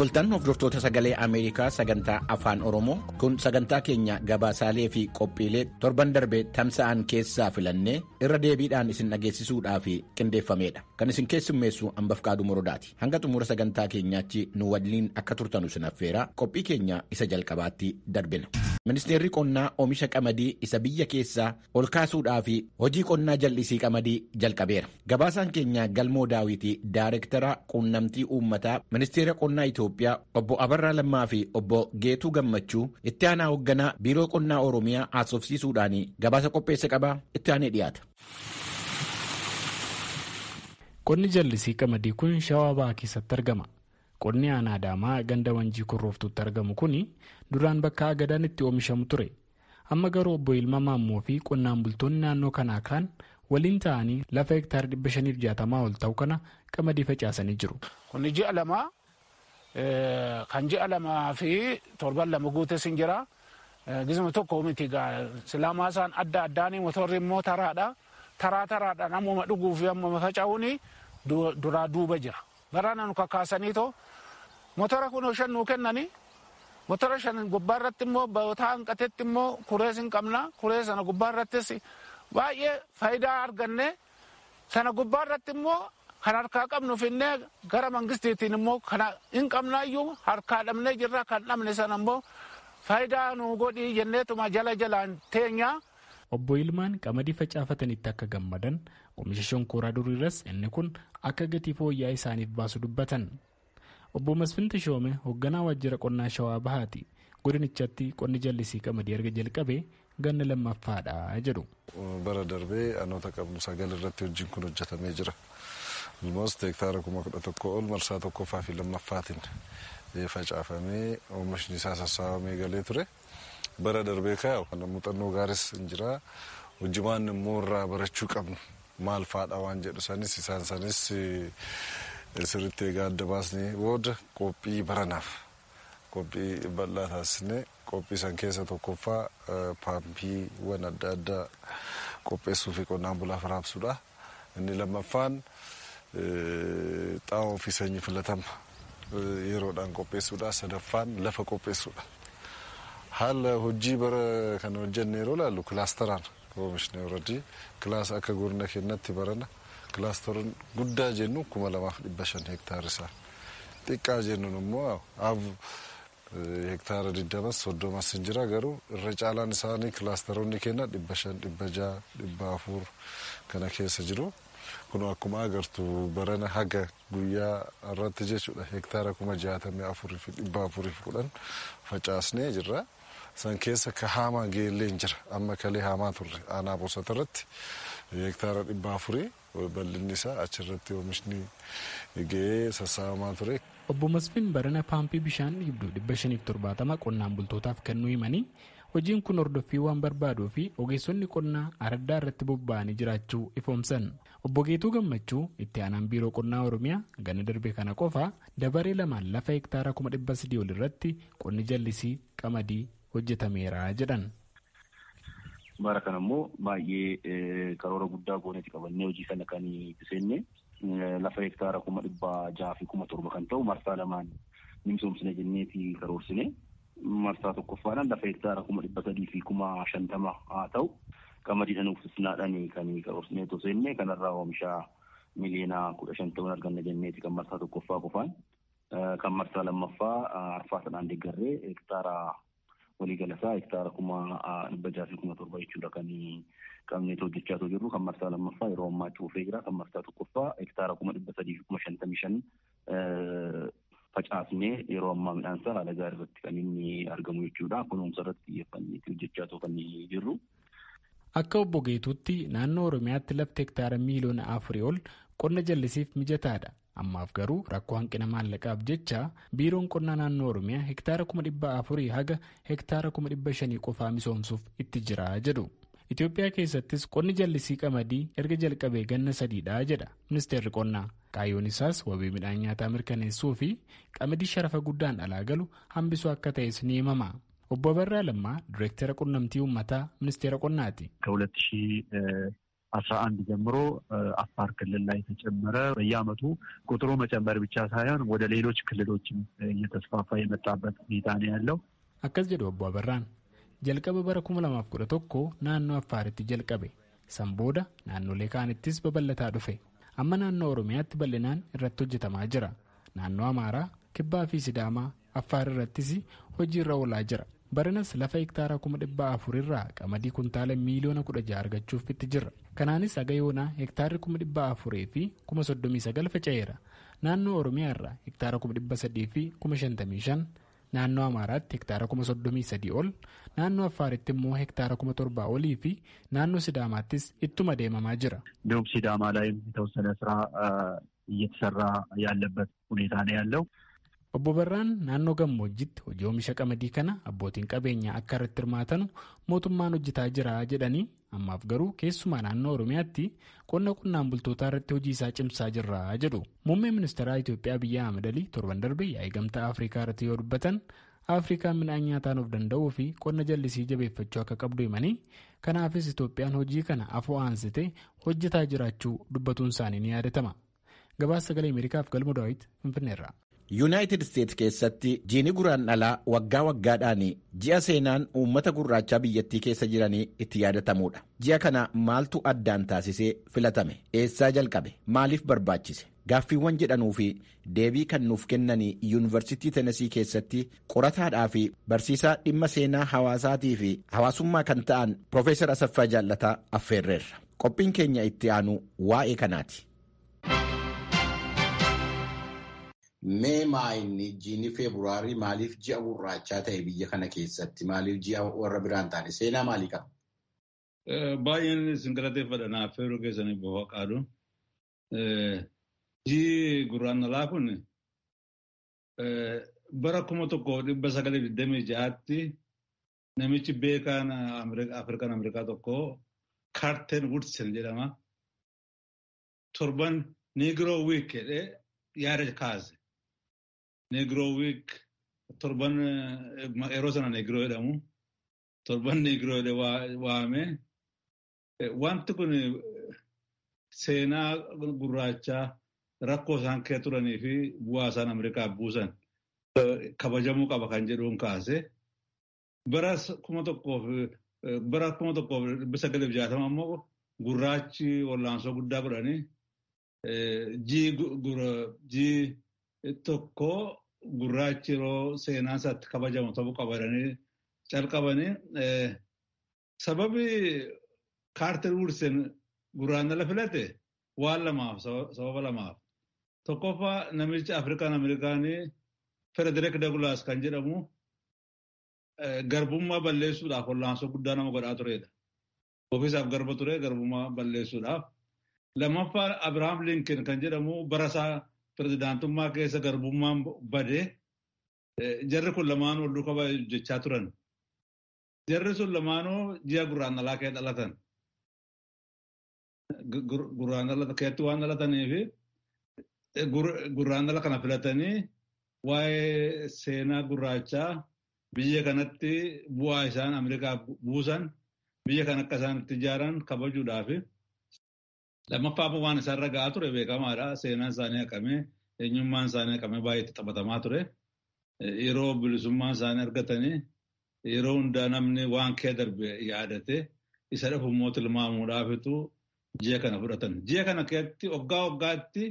Attamoltan hordoftoota sagalee Ameerikaa sagantaa Afaan Oromoo kun sagantaa keenya gabaasaalee fi qophiilee torban darbe tamsa'an keessaa filannee irra deebiidhaan isin dhageessisuudhaaf qindeeffameedha. Kan isin keessummeessu Ambafqaaduu Morodaati. Hanga xumura sagantaa keenyaatti nu waliin akka turtanu isin affeera. Qophii keenya isa jalqabaatti darbina. Ministeerri qonnaa oomisha qamadii isa biyya keessaa ol kaasuudhaaf hojii qonnaa jallisii qamadii jalqabeera. Gabaasaan keenya Galmoo Daawiti Daayireektara quunnamtii uummataa Ministeera qonnaa Itoophiyaa obbo Abarraa Lammaa fi obbo Geetuu Gammachuu itti aanaa hoogganaa biiroo qonnaa Oromiyaa haasofsiisuudhaan gabaasa qopheesse qaba. Itti aanee dhiyaata. Qonni jallisii qamadii kun Shawaa Bahaa keessatti argama. Qonni aanaa Adaamaa ganda Wanjii Kurrooftuutti argamu kun duraan bakka agadaan itti oomishamu ture. Amma garuu obbo Ilma Maammoo fi qonnaan bultoonni naannoo kanaa kaan waliin ta'anii lafa hektaara 560 ol ta'u kana qamadii facaasanii jiru. Qonni ji'a lamaa kan ji'a lamaa fi torban lama guutes hin jira. Gizuma tokko miti silaamaa isaan adda addaanii motorri immoo taraadha. Taraadha namuma dhuguu fi amma faca'uuni duraa duuba jira. Baraana nu kakaasanii too motora kun 5 nuu kennanii motora 5 gubbaarratti immoo ba'ootaa hanqatetti immoo kurees hin qabna. Kuree sana gubbaarrattis baay'ee faayidaa arganne sana gubbaarratti immoo kan harkaa qabnu finnee gara mangistiitiin immoo kana hin qabnaayyuu harkaa dhabnee jirra. Kan dhabne sana immoo faayidaa nu godhii jenneetuma jalaan teenya. Obbo Ilmaan qamadii facaafatanitti akka gammadan oomisha shonkooraa duriirras inni kun akka gatii fooyya'aa isaaniif baasu dubbatan. Obbo Masfin Tashoome hoogganaa waajjira qonnaa Shawaa Bahaati. Godinichatti qonni jallisii qamadii erga jalqabee ganna lammaffaadha jedhu. Bara darbee anoota qabnu 9 irratti hojiin kun hojjetamee jira. Almost hektaara 11,000 ol marsaa tokkoffaa fi lammaffaatiin facaafamee oomishni isaa sassaabamee galee ture. Bara darbee kaa'u kan muuxannoo gaaris hin jira. Hojiiwwan immoo irraa barachuu qabnu maal faadha waan jedhu sanis isaan sanis sirriitti egaa adda baasnee booda qophii baranaaf qophii bal'aa taasisnee qophii san keessa tokkoffaa paampiiwwan adda addaa qopheessuu fi qonnaan bulaaf raabsuudha. Inni lammaffaan xaa'oo fi sanyii filatama yeroodhaan qopheessuudha. Sadaffaan lafa qopheessuudha. Haala hojii bara kana hojjenne yeroo ilaallu kilaasteraan oomishne irratti kilaasa akka godina keenyatti barana kilaasteroon guddaa jennu 2,500 hektaara isaa xiqqaa jennuun immoo hektaara 20-30 hin jira. Garuu irra caalaan isaanii kilaasteroonni keenya 500, 600, 400 kana keessa jiru. Kun akkuma agartu barana haga guyyaa irratti jechuudha hektaara 64,410 facaasnee jirra. San keessa ka haamaa geellee hin jira. Amma kalee haamaa turre aanaa Boosata irratti hektaara 400 bal'inni isaa achirratti oomishni ga'ee sassaabamaa ture. Obbo Masfin barana paampii bishaan dhibduu 570 qonnaan bultootaaf kennuu himanii hojiin kun hordoffii waan barbaaduu fi ogeessonni qonnaa araddaa irratti bobba'anii jiraachuu ifoomsan. Obbo Geetuu Gammachuu itti aanaan biiroo qonnaa Oromiyaa ganna darbe kana qofa dabaree lamaan lafa hektaara 300 ol irratti qonni jallisii qamadii hojjetameera jedhan. Bara kana immoo baay'ee karoora guddaa gooneeti qabannee hojii sana kan seenne lafa hektaara 600 fi 700 kan ta'u marsaa lamaan misoomsine jenneeti karoorsine. Marsaa tokkoffaadhaan lafa hektaara 300 fi 50 haa ta'u qamadii sana uffisnaadhaan kan karoorsine osoo seenne kanarraa oomisha miliyoona 15 ta'uun arganna jenneeti kan marsaa tokkoffaa qofaan. Kan marsaa lammaffaa arfaa sanaan deeggarree hektaara waliigalasaa hektaara 600 fi 700 jechuudha kan qabneetu hojjechaa jirru. Kan marsaa lammaffaa yeroo ammaa cuufee jira. Kan marsaa tokkoffaa hektaara 300 fi 55 facaasnee yeroo ammaa midhaan isaa haala gaarii irratti kan inni argamu jechuudha. Kunuunsa irratti xiyyeeffannee hojjechaa kan jirru. Akka obbo Geetuutti naannoo Oromiyaatti lafti hektaara miliyoona 4 ol qonna jallisiif mijataadha. Ammaaf garuu rakkoo hanqina maallaqaaf jecha biiroon qonnaa naannoo Oromiyaa hektaara 400 haga hektaara 500 qofaa misoomsuuf itti jira jedhu. Itoophiyaa keessattis qonni jallisii qamadii erga jalqabee ganna 3dha jedha ministeerri qonnaa. Kaayyoon isaas wabii midhaan nyaataa mirkaneessuu fi qamadii sharafa guddaan alaa galu hambisuu akka ta'es ni himama. Obbo Abarraa Lammaa Direektara Quunnamtii Uummataa Ministeera Qonnaati. 11 ጀምሮ አፋር ክልል ላይ ተጨመረ። በየዓመቱ ቁጥሩ መጨመር ብቻ ሳይሆን ወደ ሌሎች ክልሎችም እየተስፋፋ የመጣበት ሁኔታ ነው ያለው። akkas jedhu obbo Abarraan jalqaba bara 2011 naannoo Affaaritti jalqabe san booda naannolee kaanittis babal'ataa dhufe amma naannoo Oromiyaatti bal'inaan irratti hojjetamaa jira naannoo Amaaraa Kibbaa fi Sidaamaa Affaar irrattis hojiirra oolaa jira baranas lafa hektaara 400 irraa qamadii kuntaala miiliyoona 16 argachuuf itti jirra kanaanis haga yoonaa hektaarri 400 fi 39 faca'eera naannoo Oromiyaa irraa hektaara 300 fi 55 naannoo Amaaraatti hektaara 33 ol naannoo Affaaritti immoo hektaara 7,000 olii fi naannoo Sidaamaattis ittuma deemamaa jira. እንዲሁም ሲዳማ ላይም የተወሰነ ስራ እየተሰራ ያለበት ሁኔታ ነው ያለው። Obbo Barraan naannoo gammoojjitti hojii oomisha qamadii kana abbootiin qabeenyaa akka irratti hirmaatanu mootummaan hojjetaa jira jedhanii ammaaf garuu keessumaa naannoo Oromiyaatti qonnaan bultootaa irratti hojii isaa cimsaa jirra jedhu. Muummeen ministeeraa Itoophiyaa Abiyyi Ahmed torban darbe yaa'ii gamtaa Afrikaa irratti yoo dubbatan Afrikaan midhaan nyaataan of danda'uu fi qonna jallisii jabeeffachuu akka qabdu himanii kanaafis Itoophiyaan hojii kana afoo aansitee hojjetaa jiraachuu dubbatuun isaanii ni yaadatama. Gabaasa sagalee Ameerikaaf Galmoo Daawit Finfinneerraa. Yuunaayitid Isteetsi keessatti jiini guraandhalaa waggaa waggaadhaan ji'a seenaan uummata gurraachaa biyyattii keessa jiranii itti yaadatamuudha. Ji'a kana maaltu addaan taasisee filatame? Eessaa jalqabe? Maaliif barbaachise? Gaaffiiwwan jedhanuu fi deebii kan nuuf kennanii yuunivarsiitii Tenesii keessatti qorataadhaa fi barsiisaa dhimma seenaa hawaasaatii fi hawaasummaa kan ta'an Profeesar Asaffaa Jaallataa affeerreerra. Qophiin keenya itti aanu waa'ee kanaati. Mee maayinni jiini feebruaarii maaliif ji'a gurraachaa ta'e biyya kana keessatti maaliif ji'a warra biraan taane seenaa maalii qaba? Baay'een isin galateeffadha affeeruu keessanii boha qaadu. Ji'i guraandhalaa kun bara 1926tti namichi beekaan Afrikaan Ameerikaa tokko Kaarten Woodsen jedhama. Torban Negro Week jedhee yaada kaase. Negro Week torban yeroo sana Negro jedhamu torban Negro jedhee waame wanti kun seenaa gurraachaa rakkoo isaan keessa turanii fi bu'aa isaan Ameerikaaf buusan kabajamuu qaba kan jedhuun kaase bara 1960 ammoo gurraachi wallaansoo guddaa godhanii jii tokko gurraachi yeroo seenaa isaatti kabajamu ta'uu qabatanii calqabanii sababi Kaarten Woodsen guraandhala filate waan lamaaf sababa lamaaf tokkoffaa namichi Afrikaan Ameerikaanii Frederick Douglass kan jedhamu garbummaa balleessuudhaaf wallaansoo guddaa nama godhaa turedha. Ofiisaaf garba ture garbummaa balleessuudhaaf. Lammaffaa Abrahaam Lincoln kan jedhamu barasaa pirezidaantummaa keessa garbummaan badee jarri kun lamaanuu wal duukaa hojjechaa turan. Jarri sun lamaanuu ji'a guraandhalaa keessa dhalatan. Guraandhala keessatti waan dhalataniif guraandhala kana filatanii waa'ee seenaa gurraachaa biyya kanatti bu'aa isaan Ameerikaaf buusan biyya kan akka isaan itti ijaaran kabajuudhaaf. Lammaffaa waan isaan ragaa ture beekamaadha. Seenaan isaanii haqamee eenyummaan isaanii haqamee baay'eetti taphatamaa ture. Yeroo bilisummaan isaanii argatanii yeroo hundaa namni waan kee darbe yaadate isa dhufu immoo tilmaamuudhaafitu ji'a kana fudhatan. Ji'a kana keessatti waggaatti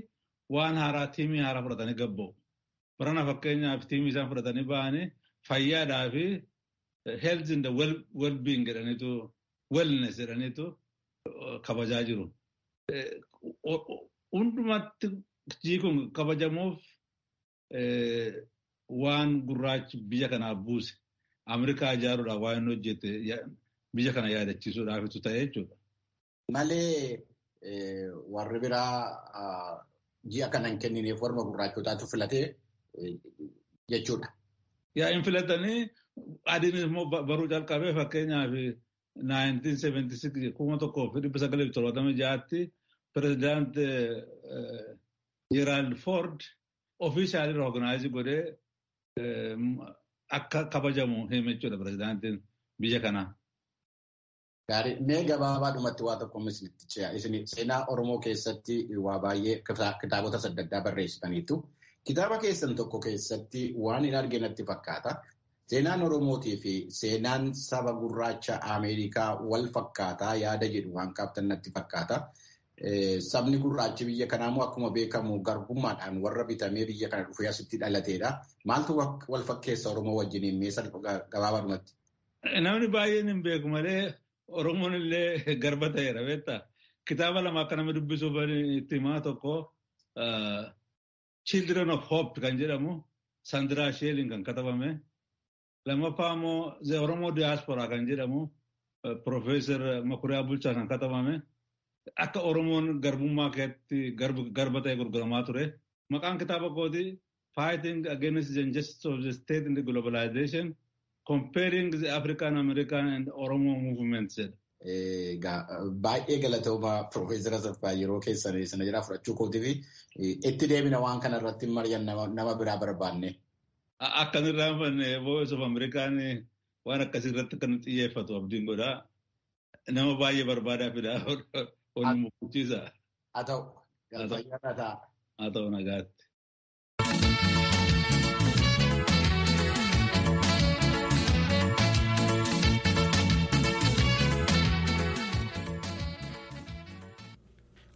waan haaraa tiimii haaraa fudhatanii gabba'u. Barana fakkeenyaaf tiimii isaan fudhatanii ba'anii fayyaadhaa fi health in the well-being jedhaniitu wellness jedhaniitu kabajaa jiru. Hundumatti ji'i kun kabajamuuf waan gurraachi biyya kanaaf buuse Ameerikaa ijaaruudhaaf waan inni hojjete biyya kana yaadachiisuudhaafitu ta'e jechuudha. Malee warri biraa ji'a kana hin kennineef warra gurraachotaatu filatee jechuudha. Hin filatanii adiin immoo baruu calqabee fakkeenyaaf 1976 1976tti pirezidaant Gerald Ford ofiishaalii rooganaayizi godhee akka kabajamu hime jechuudha pirezidaantiin biyya kanaa. Gaarii mee gabaabaadhumatti waa tokko mislitti ce'a. Isin seenaa Oromoo keessatti waa baay'ee kitaabota adda addaa barreessitaniitu. Kitaaba keessan tokko keessatti waan hin argine natti fakkaata. Seenaan Oromootii fi seenaan saba gurraacha Ameerikaa wal fakkaataa yaada jedhu waan qaabtan natti fakkaata. Sabni gurraachi biyya kanaa akkuma beekamu garbummaadhaan warra bitamee biyya kana dhufee asitti dhalateedha. Maaltu wal fakkeessa Oromoo wajjiniin meeshaa gabaabaadhumatti? Namni baay'een hin beeku malee Oromoon illee garba ta'eera beektaa. Kitaaba lama akka nama dubbisuuf itti himaa tokko Children of Hope kan jedhamu Sandiraa Sheelin kan katabame. Lammaffaa immoo The Oromoo Diaspora kan jedhamu Profeesar Makuriyaa Bulchaa kan katabame. Akka Oromoon garbummaa keessatti garba ta'e gurguramaa ture. Maqaan kitaaba kooti Fighting Against the Injustice of the State in the Globalization, Comparing the African American and Oromo Movements. Baay'ee galatooma Profeesar Asaffaa yeroo keessanii sana jira fudhachuu kootii fi itti deemina waan kana irratti mari'an nama biraa barbaanne. Akkanirraa manne Voice of American waan akkasii irratti kan xiyyeeffatu abdiin godhaa. Nama baay'ee barbaadaa fidaa. Haa ta'u, haa ta'u nagaatti.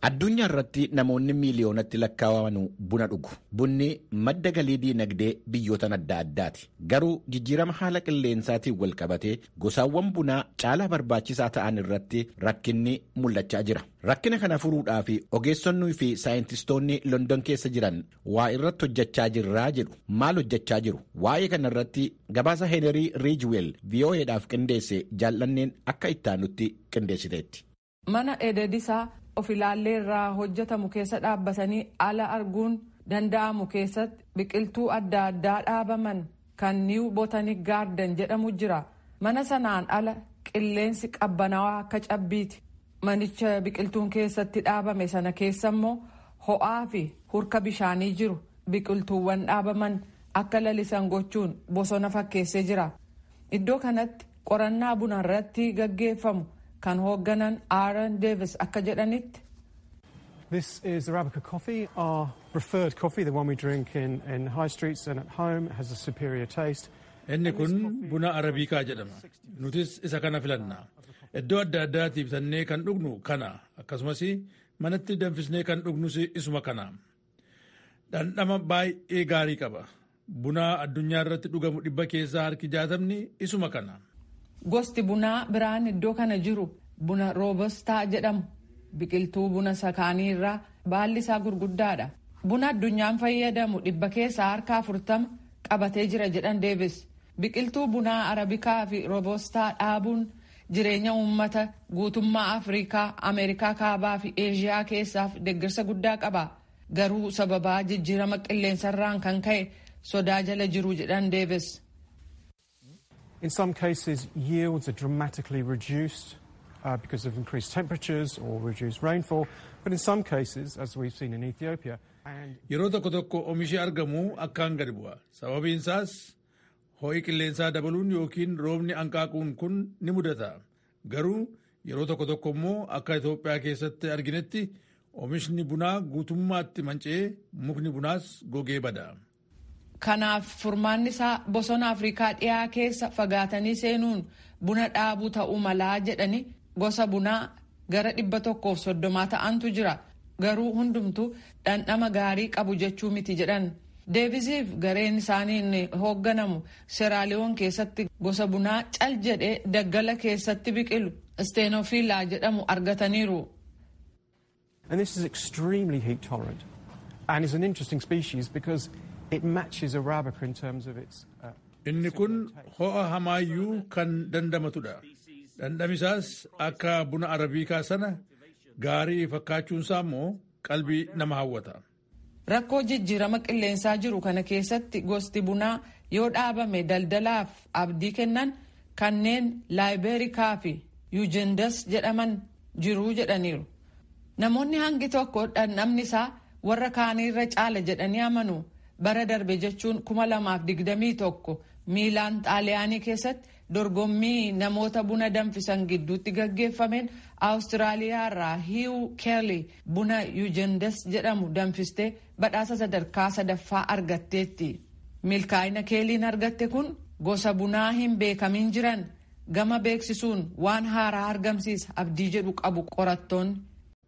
Addunyaa irratti namoonni miiliyoonatti lakkaa'aman buna dhugu. Bunni madda galii diinagdee biyyoota adda addaati. Garuu jijjiirama haala qilleensaatiin wal qabatee gosaawwan bunaa caalaa barbaachisaa ta'an irratti rakkinni mul'achaa jira. Rakkina kana furuudhaaf ogeessonnii fi saayintistoonni London keessa jiran waa irratti hojjechaa jirraa jedhu. Maal hojjechaa jiru? Waa'ee kana irratti gabaasa Henry Ridgewell VOA'dhaaf qindeesse jaallanneen akka ittaanutti qindeessiteetti. Mana ededisaa of ilaallee irraa hojjetamu keessa dhaabbatanii ala arguun danda'amu keessatti biqiltuu adda addaa dhaabaman kan New Botanic Garden jedhamu jira. Mana sanaan ala qilleensi qabbanaawaa akka cabbiiti. Manicha biqiltuun keessatti dhaabame sana keessa immoo ho'aa fi hurka bishaanii jiru. Biqiltuuwwan dhaabaman akka lalisan gochuun bosona fakkeessee jira. Iddoo kanatti qorannaa buna irratti gaggeeffamu kan hoogganan Aaron Davis akka jedhanitti. This is Arabica coffee, our preferred coffee, the one we drink in high streets and at home. It has a superior taste. Inni kun buna Arabikaa jedhama. Nutis isa kana filanna. Iddoo adda addaatiif bitannee kan dhugnu kana. Akkasumas manatti danfisnee kan dhugnus isuma kana. Dhandhama baay'ee gaarii qaba. Buna addunyaa irratti dhugamu 100 keessaa harki 60 isuma kana. Gosti bunaa biraan iddoo kana jiru buna roobostaa jedhamu. Biqiltuu buna sakaanii irraa baalli isaa gurguddaadha. Buna addunyaan fayyadamu 100 keessaa harka 40 qabatee jira jedhan Deevis. Biqiltuu bunaa Arabikaa fi roobostaa dhaabuun jireenya uummata guutummaa Afrikaa, Ameerikaa kaabaa fi Eeshiyaa keessaaf deeggarsa guddaa qaba. Garuu sababaa jijjiirama qilleensarraan kan ka'e sodaa jala jiru jedhan Deevis. In some cases, yields are dramatically reduced because of increased temperatures or reduced rainfall. But in some cases, as we've seen in Ethiopia, yeroo tokko tokko oomishi argamu akkaan gadi bu'a. Sababiin isaas ho'i qilleensaa dabaluun yookiin roobni hanqaaquun kun ni mudata. Garuu yeroo tokko tokko immoo akka Itoophiyaa keessatti arginetti oomishni bunaa guutummaatti manca'ee mukni bunaas gogee bada. Kanaaf furmaanni isaa bosona Afrikaa dhiyaa keessa fagaatanii seenuun buna dhaabuu ta'uu malaa jedhani gosa bunaa gara 130 ta'antu jira. Garuu hundumtu dhandhama gaarii qabu jechuu miti jedhan. Deevisiif gareen isaaniin hoogganamu Seraaliyoon keessatti gosa bunaa cal jedhee daggala keessatti biqilu Stenophila jedhamu argataniiru. And this is extremely heat tolerant and is an interesting species because it matches Arabica in terms of its inni kun ho'a hamaayyuu kan dandamatudha. Dhandhamisaas akka buna Arabikaa sana gaarii fakkaachuunsaa immoo qalbii nama hawwata. Rakkoo jijjiirama qilleensaa jiru kana keessatti gosti bunaa yoo dhaabame daldalaaf abdii kennan kanneen Laayiberikaa fi Yuujendas jedhaman jiruu jedhaniiru. Namoonni hangi tokko dhandhamni isaa warra kaaniirra caala jedhanii amanu. Bara darbe jechuun 2021 Miilaan Xaaliyaanii keessatti dorgommii namoota buna danfisan gidduutti gaggeeffameen Awustiraaliyaa irraa Hiiw Keerli buna Yuujendes jedhamu danfistee badhaasa sadarkaa 3ffaa argatteetti. Milkaa'ina Keeliin argatte kun gosa bunaa hin beekamin jiran gama beeksisuun waan haaraa argamsiisa abdii jedhu qabu qorattoonni.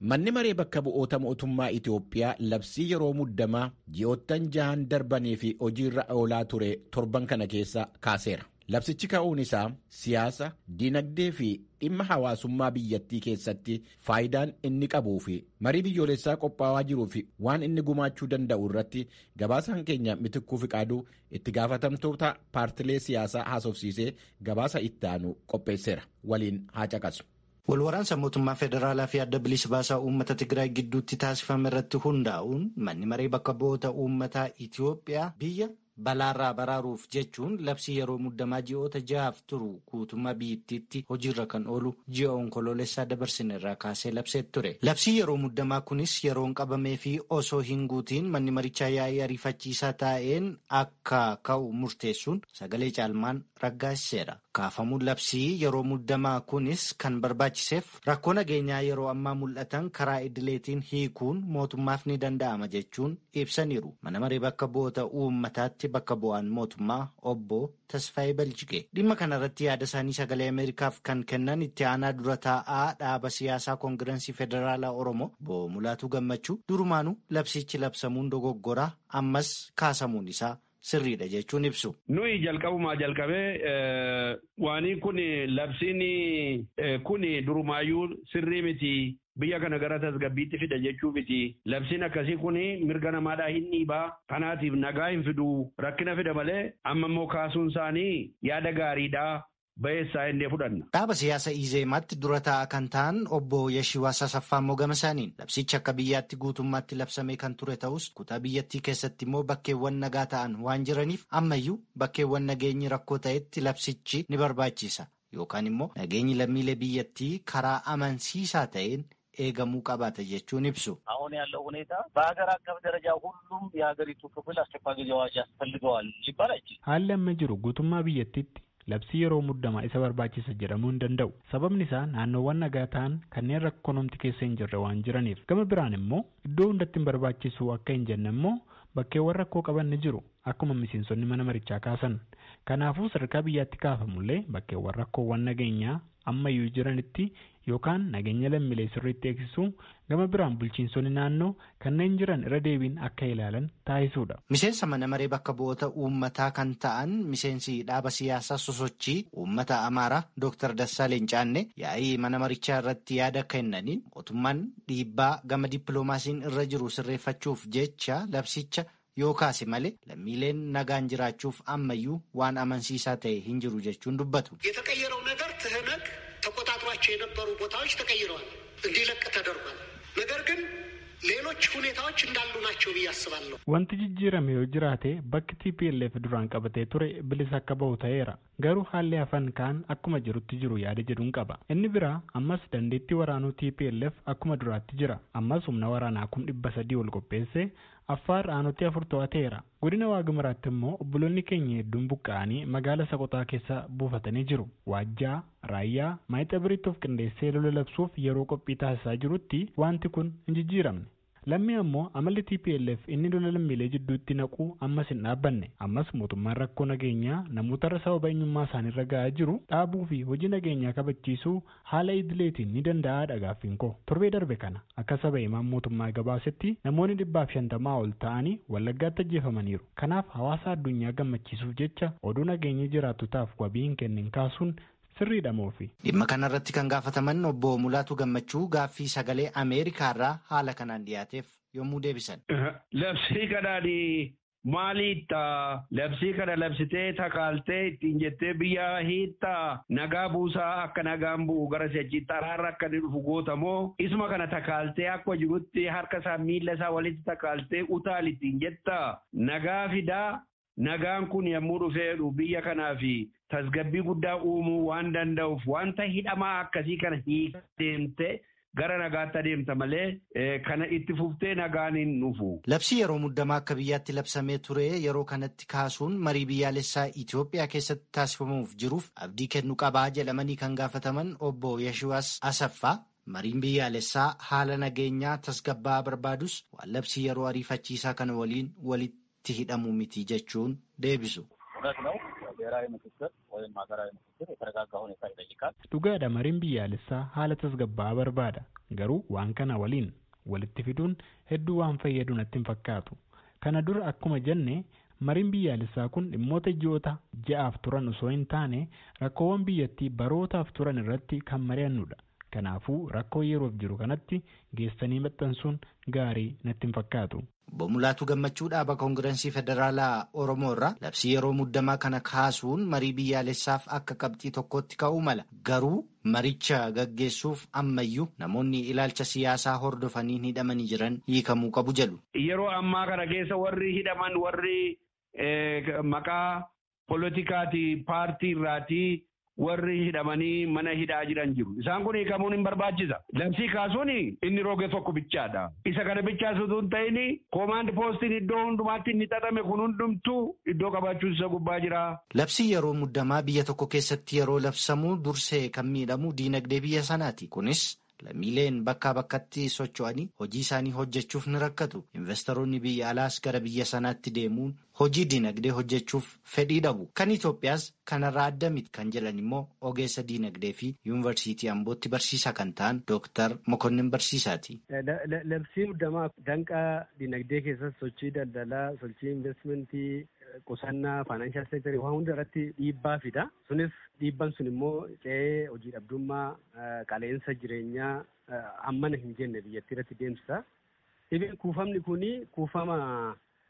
Manni maree bakka bu'oota mootummaa Itoophiyaa labsii yeroo muddamaa ji'oottan 6 darbanii fi hojiirra oolaa ture torban kana keessa kaaseera. Labsichi ka'uun isaa siyaasa, dinagdee fi dhimma hawaasummaa biyyattii keessatti faayidaan inni qabuu fi marii biyyoolessaa qophaa'aa jiruu fi waan inni gumaachuu danda'u irratti gabaasaan keenya Mitikkuu Fiqaaduu itti gaafatamtoota paartilee siyaasaa haasofsiisee gabaasa itti aanu qopheesseera. Waliin haa caqasu. Walwaraansa mootummaa federaalaa fi adda bilisa baasaa uummata Tigraay gidduutti taasifame irratti hundaa'uun manni maree bakka bu'oota uummataa Itoophiyaa biyya balaarraa baraaruuf jechuun labsii yeroo muddamaa ji'oota 6 turu guutummaa biyyattiitti hojiirra kan oolu ji'a onkoloolessaa dabarsine irraa kaasee labsee ture. Labsii yeroo muddamaa kunis yeroon qabamee fi osoo hin guutiin manni marichaa yaa'ii ariifachiisaa taa'een akka ka'u murteessuun sagalee caalmaan raggaasiseera. Kaafamuun labsii yeroo muddamaa kunis kan barbaachiseef rakkoo nageenyaa yeroo ammaa mul'atan karaa idileetiin hiikuun mootummaaf ni danda'ama jechuun ibsaniiru. Mana maree bakka bu'oota uummataatti bakka bu'aan mootummaa obbo Tasfaayee Baljigee dhimma kanarratti yaada isaanii sagalee Ameerikaaf kan kennan itti aanaa dura taa'aa dhaaba siyaasaa koongirensii federaalaa Oromoo obbo Mulaatuu Gammachuu durumaanuu labsichi labsamuun dogoggoraa ammas kaasamuun isaa sirriidha jechuun ibsu. Nuyi jalqabumaa jalqabee waanii kun labsiin kun durumaayyuu sirrii miti. Biyya kana gara tasgabbiitti fida jechuu miti. Labsiin akkasii kun mirga namaadhaa hin dhiibaa. Kanaatiif nagaa hin fidu. Rakkina fida malee amma immoo kaasuun isaanii yaada gaariidhaa. Bayeessaa inni fudhanna. Dhaaba siyaasa Izeemaatti dura taa'aa kan ta'an obbo Yeshiwaas Asaffaa immoo gama isaaniin labsichi akka biyyaatti guutummaatti labsamee kan ture ta'us kutaa biyyattii keessatti immoo bakkeewwan nagaa ta'an waan jiraniif ammayyuu bakkeewwan nageenyi rakkoo ta'etti labsichi ni barbaachisa yookaan immoo nageenyi lammiilee biyyattii karaa amansiisaa ta'een eegamuu qabaata jechuun ibsu. አሁን ያለው ሁኔታ በሀገር አቀፍ ደረጃ ሁሉም የሀገሪቱ ክፍል አስቸኳይ ጊዜ አዋጅ ያስፈልገዋል ሊባል አይችልም. haalli amma jiru guutummaa biyyattiitti labsii yeroo muddamaa isa barbaachisa jedhamuu hin danda'u. Sababni isaa naannoowwan nagaa ta'an kanneen rakkoonumti keessa hin jirre waan jiraniif. Gama biraan immoo iddoo hundatti hin barbaachisu akka hin jenne immoo bakkeewwan rakkoo qaban ni jiru akkuma miseensonni mana marichaa kaasan. Kanaafuu sadarkaa biyyaatti kaafamullee bakkeewwan rakkoowwan nageenyaa ammayyuu jiranitti yookaan nageenya lammiilee sirriitti eegsisuu gama biraan bulchiinsonni naannoo kanneen jiran irra deebiin akka ilaalan taasisuudha. Miseensa mana maree bakka bu'oota uummataa kan ta'an miseensi dhaaba siyaasaa sosochii uummata Amaaraa Dr. Dassaaleen Caannee yaa'ii mana marichaa irratti yaada kennaniin mootummaan dhiibbaa gama dippiloomaasiin irra jiru sirreeffachuuf jecha labsicha yoo kaase malee lammiileen nagaan jiraachuuf ammayyuu waan amansiisaa ta'e hin jiru jechuun dubbatu. የተቀየረው ነገር ትህነግ ተቆጣጥሯቸው የነበሩ ቦታዎች ተቀይረዋል፣ እንዲለቅ ተደርጓል። ነገር ግን ሌሎች ሁኔታዎች እንዳሉ ናቸው ብዬ አስባለሁ። wanti jijjiirame yoo jiraate bakki TPLF duraan qabatee ture bilisa akka bahu ta'eera. Garuu haalli hafan kaan akkuma jirutti jiru yaada jedhuun qaba. Inni biraa ammas dandeettii waraanuu TPLF akkuma duraatti jira. Ammas humna waraanaa 300 ol qopheesse Affaar aanutti 4 to'ateera. Godina Waagimaraatti immoo obboloonni keenya hedduun buqqa'anii magaala Soqotaa keessa buufatanii jiru. Waajjaa, Raayyaa, Maayixaa Biriittoof qindeessee lola labsuuf yeroo qophii taasisaa jirutti wanti kun hin jijjiiramne. Lammii ammoo amalli TPLF inni lola lammiilee jidduutti naquu ammas hin dhaabbanne. Ammas mootummaan rakkoo nageenyaa namootarra sababa eenyummaa isaaniirra ga'aa jiru dhaabuu fi hojii nageenyaa kabachiisuu haala idileetiin ni danda'aadha gaaffiin koo. Torbee darbe kana akka saba himaan mootummaa gabaasetti namoonni 150 ol ta'anii Wallaggaatti ajjeefamaniiru. Kanaaf hawaasa addunyaa gammachiisuuf jecha oduu nageenya jiraattotaaf wabii hin kennin kaasuun sirriidha moofi. Dhimma kanarratti kan gaafataman obbo Mulaatuu Gammachuu gaaffii sagalee Ameerikaarraa haala kanaan dhiyaateef yommuu deebisan. Labsii kanaan maaliitta labsii kana labsitee takaaltee ittiin jettee biyya hiittaa nagaa buusaa akka nagaan bu'u gara si'achiitti araarra akka inni dhufu gootamoo isuma kana takaaltee akka jirutti harka isaa miila isaa walitti takaaltee utaal ittiin jettaa nagaa fidaa. Nagaan kun yommuu dhufeedhu biyya kanaaf tasgabbii guddaa uumuu waan danda'uuf wanta hidhamaa akkasii kana hiika deemte gara nagaatti adeemta malee kana itti fuftee nagaan hin dhufu. Labsii yeroo muddamaa akka biyyaatti labsamee ture yeroo kanatti kaasuun marii biyyaalessaa Itoophiyaa keessatti taasifamuuf jiruuf abdii kennu qabaa jedhamanii kan gaafataman obbo Yeshuwas Asaffaa mariin biyyaalessaa haala nageenyaa tasgabbaa'aa barbaadus waan labsii yeroo ariifachiisaa kana waliin walitti hidhamu miti jechuun deebisu. Dhugaadha mariin biyyaalessaa haala tasgabbaa'aa barbaada. Garuu waan kana waliin walitti fiduun hedduu waan fayyadu natti hin fakkaatu. Kana dura akkuma jenne mariin biyyaalessaa kun dhimmoota ji'oota ja'aaf turan osoo hin taane rakkoowwan biyyattii barootaaf turan irratti kan mari'annudha. Kanaafuu rakkoo yeroof jiru kanatti geessanii maxxansuun gaarii natti hin fakkaatu. Obbo Mulaatu Gammachuu dhaaba Koongirensii Federaalaa Oromoo irraa labsii yeroo muddamaa kana kaasuun marii biyyaalessaaf akka qabxii tokkotti ka'uu mala. Garuu maricha gaggeessuuf ammayyuu namoonni ilaalcha siyaasaa hordofanii hidhamanii jiran hiikamuu qabu jedhu. Yeroo ammaa kana keessa warri hidhaman warri maqaa poolitikaati paartii irraati warri hidhamanii mana hidhaa jiran jiru. Isaan kun hiikamuun hin barbaachisa. Labsii kaasuun inni roge tokko bichaadha. Isa kana bichaasutu hin ta'in koomaand poostiin iddoo hundumaatti inni xaxame kun hundumtuu iddoo qabaachuun isa gubbaa jira. Labsii yeroo muddamaa biyya tokko keessatti yeroo labsamu dursee kan miidhamu diinagdee biyya sanaati. Kunis lammiileen bakkaa bakkatti socho'anii hojii isaanii hojjechuuf ni rakkatu. Investoroonni biyya alaas gara biyya sanaatti deemuun hojii diinagdee hojjechuuf fedhii dhabu. Kan Itoophiyaas kanarraa adda miti kan jedhan immoo ogeessa diinagdee fi yuunivarsiitii Ambootti barsiisaa kan ta'an Dooktar Mokonnin Barsiisaati. Labsii muddamaa danqaa diinagdee keessatti sochii daldalaa, sochii investimentii, qusannaa, faayinaanshaal seektarii waan hunda irratti dhiibbaa fida. Sunis dhiibban sun immoo ce'ee hojii dhabdummaa, qaleensa jireenyaa hammana hin jenne biyyattii irratti deemsisa. Dhibeen kuufamni kuni kuufama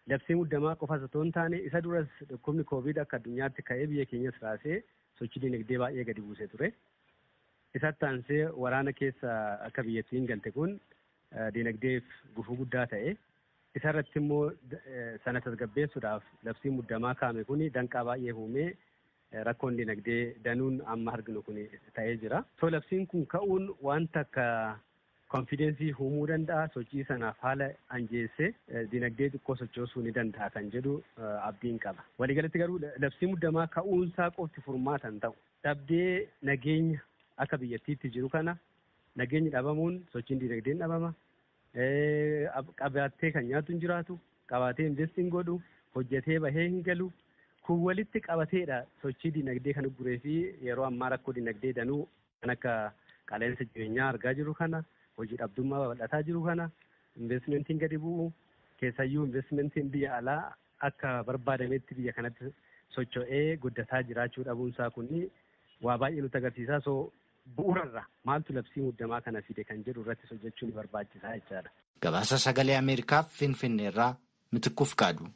labsii muddamaa qofa osoo hin taane isa duras dhukkubni koovid akka addunyaatti ka'ee biyya keenyas raasee sochii dinagdee baay'ee gadi buusee ture. Isatti aansee waraana keessa akka biyyattiin galte kun dinagdeef gufuu guddaa ta'e. Isa irratti immoo sana tasgabbeessuudhaaf labsii muddamaa kaa'ame kun danqaa baay'ee uumee rakkoon dinagdee danuun amma arginu kun ta'ee jira. So labsiin kun ka'uun wanta akka konfidensii uumuu danda'a, sochii sanaaf haala anjeessee dinagdee xiqqoo sochoosuu ni danda'a kan jedhu abdiin qaba. Waliigalatti garuu labsii muddamaa ka'uunsaa qofti furmaata hin ta'u. Dhabdee nageenya akka biyyattiitti jiru kana nageenyi dhabamuun sochiin dinagdeen dhabama. Qabaatee kan nyaatu hin jiraatu, qabaatee investiin godhu, hojjetee bahee hin galu. Kun walitti qabateedha sochii dinagdee kan guree fi yeroo ammaa rakkoo dinagdee danuu kan akka qaleensa jireenyaa argaa jiru kana, hojii dhabdummaa babal'ataa jiru kana, investmentiin gadi bu'u, keessayyuu investmentiin biyya alaa akka barbaadametti biyya kanatti socho'ee guddataa jiraachuu dhabuunsaa kun waa baay'ee nutti agarsiisaa. So bu'uurarra maaltu labsii muddamaa kana fide kan jedhu irratti hojjechuun barbaachisaa jechaadha. Gabaasa sagalee Ameerikaaf Finfinneerraa Mitikkuuf Kaadu.